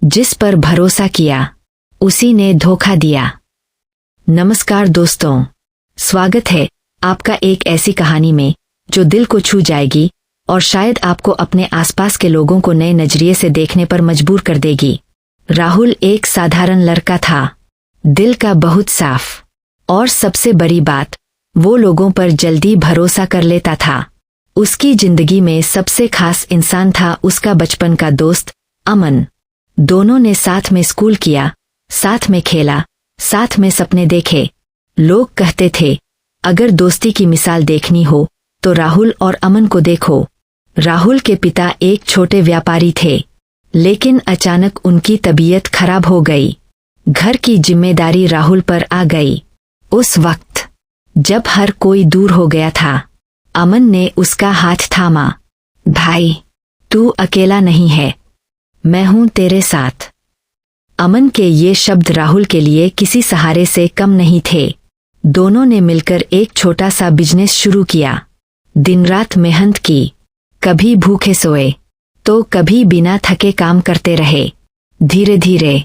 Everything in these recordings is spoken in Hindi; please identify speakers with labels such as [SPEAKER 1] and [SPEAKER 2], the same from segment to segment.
[SPEAKER 1] जिस पर भरोसा किया उसी ने धोखा दिया। नमस्कार दोस्तों, स्वागत है आपका एक ऐसी कहानी में जो दिल को छू जाएगी और शायद आपको अपने आसपास के लोगों को नए नजरिए से देखने पर मजबूर कर देगी। राहुल एक साधारण लड़का था, दिल का बहुत साफ, और सबसे बड़ी बात, वो लोगों पर जल्दी भरोसा कर लेता था। उसकी जिंदगी में सबसे खास इंसान था उसका बचपन का दोस्त अमन। दोनों ने साथ में स्कूल किया, साथ में खेला, साथ में सपने देखे। लोग कहते थे अगर दोस्ती की मिसाल देखनी हो तो राहुल और अमन को देखो। राहुल के पिता एक छोटे व्यापारी थे, लेकिन अचानक उनकी तबीयत खराब हो गई। घर की जिम्मेदारी राहुल पर आ गई। उस वक्त जब हर कोई दूर हो गया था, अमन ने उसका हाथ थामा। भाई, तू अकेला नहीं है, मैं हूं तेरे साथ। अमन के ये शब्द राहुल के लिए किसी सहारे से कम नहीं थे। दोनों ने मिलकर एक छोटा सा बिजनेस शुरू किया। दिन रात मेहनत की, कभी भूखे सोए तो कभी बिना थके काम करते रहे। धीरे धीरे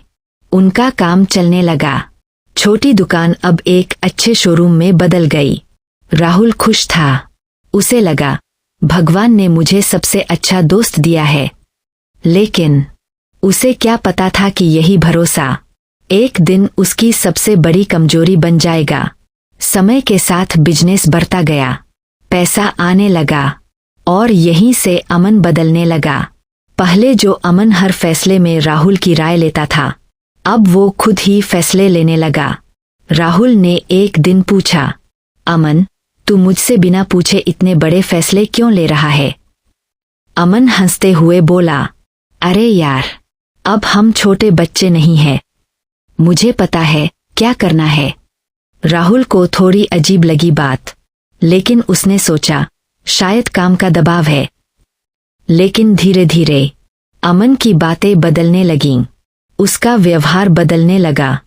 [SPEAKER 1] उनका काम चलने लगा। छोटी दुकान अब एक अच्छे शोरूम में बदल गई। राहुल खुश था। उसे लगा भगवान ने मुझे सबसे अच्छा दोस्त दिया है। लेकिन उसे क्या पता था कि यही भरोसा एक दिन उसकी सबसे बड़ी कमजोरी बन जाएगा। समय के साथ बिजनेस बढ़ता गया, पैसा आने लगा और यहीं से अमन बदलने लगा। पहले जो अमन हर फैसले में राहुल की राय लेता था, अब वो खुद ही फैसले लेने लगा। राहुल ने एक दिन पूछा, अमन, तू मुझसे बिना पूछे इतने बड़े फैसले क्यों ले रहा है? अमन हंसते हुए बोला, अरे यार, अब हम छोटे बच्चे नहीं हैं। मुझे पता है क्या करना है। राहुल को थोड़ी अजीब लगी बात, लेकिन उसने सोचा शायद काम का दबाव है। लेकिन धीरे धीरे अमन की बातें बदलने लगीं। उसका व्यवहार बदलने लगा।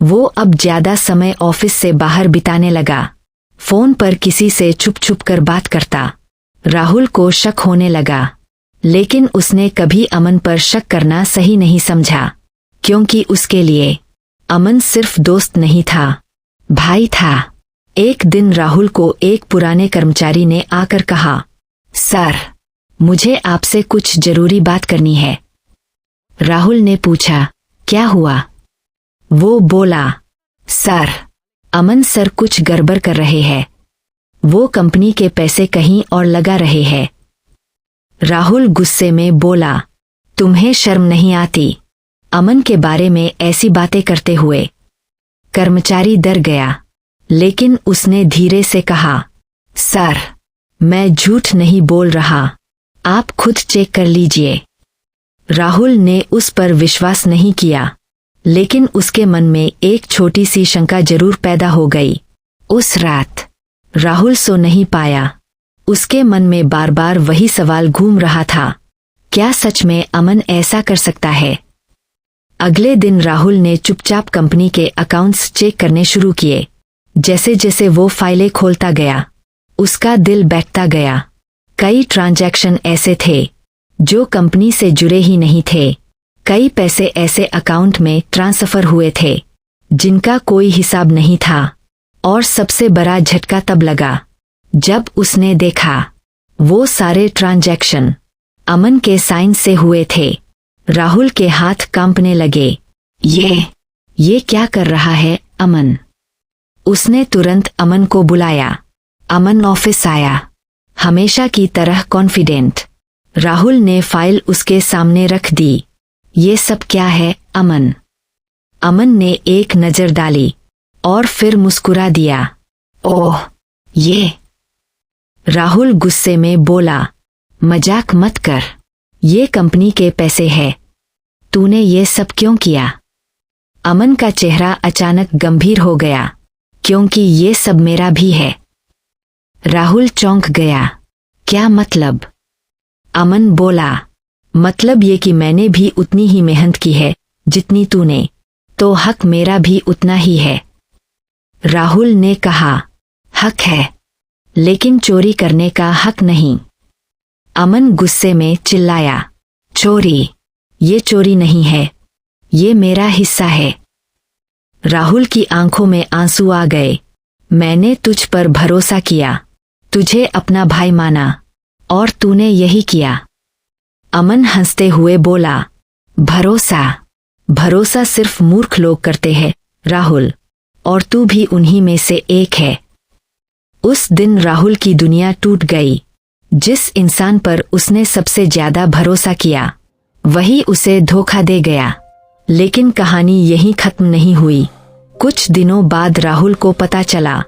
[SPEAKER 1] वो अब ज्यादा समय ऑफिस से बाहर बिताने लगा। फोन पर किसी से छुप छुप कर बात करता। राहुल को शक होने लगा, लेकिन उसने कभी अमन पर शक करना सही नहीं समझा, क्योंकि उसके लिए अमन सिर्फ दोस्त नहीं था, भाई था। एक दिन राहुल को एक पुराने कर्मचारी ने आकर कहा, सर, मुझे आपसे कुछ जरूरी बात करनी है। राहुल ने पूछा, क्या हुआ? वो बोला, सर, अमन सर कुछ गड़बड़ कर रहे हैं। वो कंपनी के पैसे कहीं और लगा रहे हैं। राहुल गुस्से में बोला, तुम्हें शर्म नहीं आती अमन के बारे में ऐसी बातें करते हुए? कर्मचारी डर गया, लेकिन उसने धीरे से कहा, सर, मैं झूठ नहीं बोल रहा, आप खुद चेक कर लीजिए। राहुल ने उस पर विश्वास नहीं किया, लेकिन उसके मन में एक छोटी सी शंका जरूर पैदा हो गई। उस रात राहुल सो नहीं पाया। उसके मन में बार बार वही सवाल घूम रहा था, क्या सच में अमन ऐसा कर सकता है? अगले दिन राहुल ने चुपचाप कंपनी के अकाउंट्स चेक करने शुरू किए। जैसे जैसे वो फाइलें खोलता गया, उसका दिल बैठता गया। कई ट्रांजैक्शन ऐसे थे जो कंपनी से जुड़े ही नहीं थे। कई पैसे ऐसे अकाउंट में ट्रांसफर हुए थे जिनका कोई हिसाब नहीं था। और सबसे बड़ा झटका तब लगा जब उसने देखा वो सारे ट्रांजैक्शन अमन के साइन से हुए थे। राहुल के हाथ कांपने लगे। ये क्या कर रहा है अमन? उसने तुरंत अमन को बुलाया। अमन ऑफिस आया, हमेशा की तरह कॉन्फिडेंट। राहुल ने फाइल उसके सामने रख दी। ये सब क्या है अमन? अमन ने एक नजर डाली और फिर मुस्कुरा दिया। ओह, ये। राहुल गुस्से में बोला, मजाक मत कर, ये कंपनी के पैसे हैं। तूने ये सब क्यों किया? अमन का चेहरा अचानक गंभीर हो गया, क्योंकि ये सब मेरा भी है। राहुल चौंक गया। क्या मतलब? अमन बोला, मतलब ये कि मैंने भी उतनी ही मेहनत की है जितनी तूने, तो हक मेरा भी उतना ही है। राहुल ने कहा, हक है, लेकिन चोरी करने का हक नहीं। अमन गुस्से में चिल्लाया, चोरी? ये चोरी नहीं है, ये मेरा हिस्सा है। राहुल की आंखों में आंसू आ गए। मैंने तुझ पर भरोसा किया, तुझे अपना भाई माना, और तूने यही किया। अमन हंसते हुए बोला, भरोसा भरोसा सिर्फ मूर्ख लोग करते हैं राहुल, और तू भी उन्हीं में से एक है। उस दिन राहुल की दुनिया टूट गई। जिस इंसान पर उसने सबसे ज्यादा भरोसा किया वही उसे धोखा दे गया। लेकिन कहानी यहीं खत्म नहीं हुई। कुछ दिनों बाद राहुल को पता चला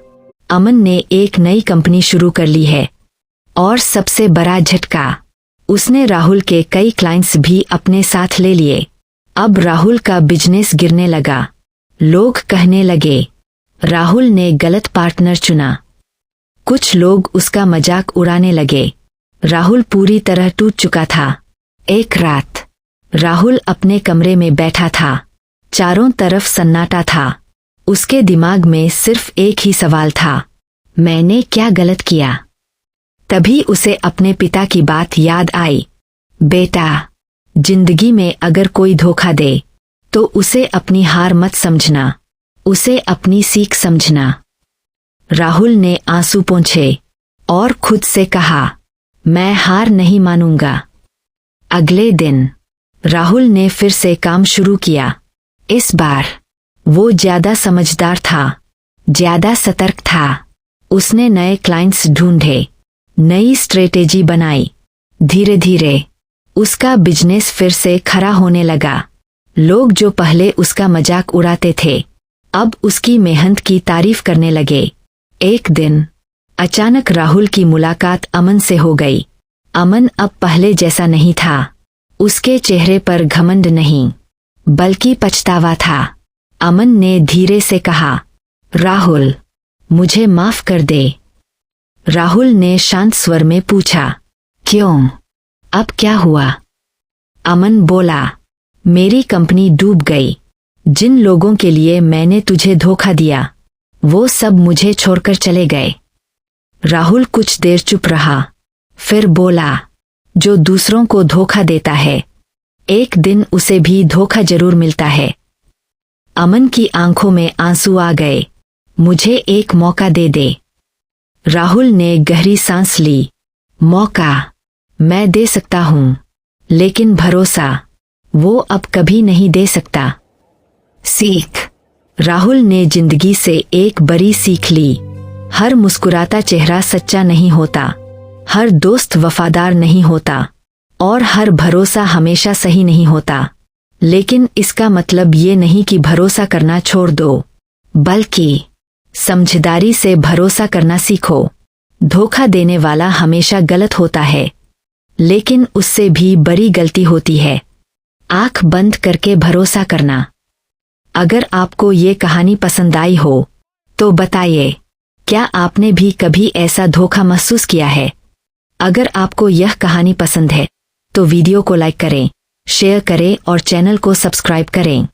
[SPEAKER 1] अमन ने एक नई कंपनी शुरू कर ली है, और सबसे बड़ा झटका, उसने राहुल के कई क्लाइंट्स भी अपने साथ ले लिए। अब राहुल का बिजनेस गिरने लगा। लोग कहने लगे राहुल ने गलत पार्टनर चुना। कुछ लोग उसका मजाक उड़ाने लगे। राहुल पूरी तरह टूट चुका था। एक रात राहुल अपने कमरे में बैठा था। चारों तरफ सन्नाटा था। उसके दिमाग में सिर्फ एक ही सवाल था, मैंने क्या गलत किया? तभी उसे अपने पिता की बात याद आई। बेटा, जिंदगी में अगर कोई धोखा दे तो उसे अपनी हार मत समझना, उसे अपनी सीख समझना। राहुल ने आंसू पोंछे और खुद से कहा, मैं हार नहीं मानूंगा। अगले दिन राहुल ने फिर से काम शुरू किया। इस बार वो ज्यादा समझदार था, ज्यादा सतर्क था। उसने नए क्लाइंट्स ढूंढे, नई स्ट्रेटेजी बनाई। धीरे धीरे उसका बिजनेस फिर से खरा होने लगा। लोग जो पहले उसका मजाक उड़ाते थे अब उसकी मेहनत की तारीफ करने लगे। एक दिन अचानक राहुल की मुलाकात अमन से हो गई। अमन अब पहले जैसा नहीं था। उसके चेहरे पर घमंड नहीं बल्कि पछतावा था। अमन ने धीरे से कहा, राहुल, मुझे माफ कर दे। राहुल ने शांत स्वर में पूछा, क्यों? अब क्या हुआ? अमन बोला, मेरी कंपनी डूब गई। जिन लोगों के लिए मैंने तुझे धोखा दिया वो सब मुझे छोड़कर चले गए। राहुल कुछ देर चुप रहा, फिर बोला, जो दूसरों को धोखा देता है एक दिन उसे भी धोखा जरूर मिलता है। अमन की आंखों में आंसू आ गए। मुझे एक मौका दे दे। राहुल ने गहरी सांस ली। मौका मैं दे सकता हूं, लेकिन भरोसा वो अब कभी नहीं दे सकता। सीख राहुल ने जिंदगी से एक बड़ी सीख ली। हर मुस्कुराता चेहरा सच्चा नहीं होता, हर दोस्त वफादार नहीं होता, और हर भरोसा हमेशा सही नहीं होता। लेकिन इसका मतलब ये नहीं कि भरोसा करना छोड़ दो, बल्कि समझदारी से भरोसा करना सीखो। धोखा देने वाला हमेशा गलत होता है, लेकिन उससे भी बड़ी गलती होती है आंख बंद करके भरोसा करना। अगर आपको ये कहानी पसंद आई हो तो बताइए, क्या आपने भी कभी ऐसा धोखा महसूस किया है? अगर आपको यह कहानी पसंद है तो वीडियो को लाइक करें, शेयर करें और चैनल को सब्सक्राइब करें।